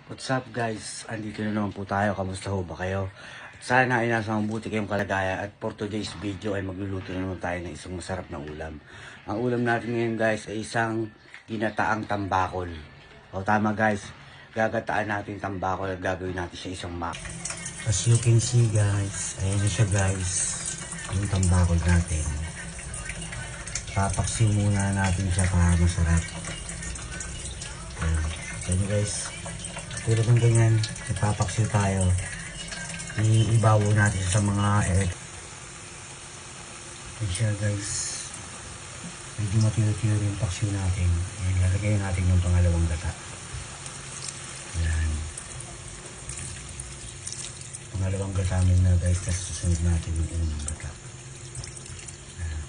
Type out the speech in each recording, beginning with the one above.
What's up guys? Andito na naman po tayo. Kamusta ho ba kayo? At sana ay nasa mabuti kayong kalagayan. At for today's video ay magluluto na naman tayo ng isang masarap na ulam. Ang ulam natin ngayon guys ay isang ginataang tambakol. O tama guys, gagataan natin tambakol at gagawin natin siya isang mac. As you can see guys, ayan na siya guys. Yung tambakol natin. Papaksiw muna natin siya para masarap. Ayan guys. Tulad ng ganyan, nagpapaksiw tayo. Iibawo natin sa mga egg. Ayan siya guys. Medyo matiro-tiro yung paksiw natin. Ayan, lalagay natin yung pangalawang gata. Ayan. Pangalawang gata na guys, kasi susunod natin yung unang gata. Ayan.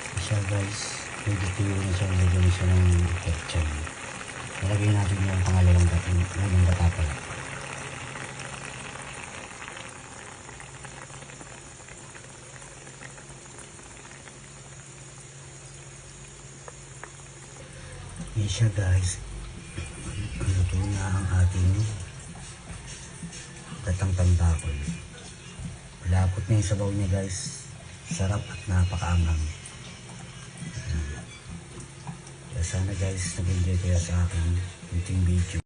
Ayan siya guys. Medyo tiro na siya, medyo na siya ng ketchup. Nalagay natin yung pangalawang gata, unang gata pala. Yan siya guys. Luto na ang ating gatang tambakol. Lapot na yung sabaw niya guys. Sarap at napakaanghang. Sana guys, nag-enjoy kayo sa aking video.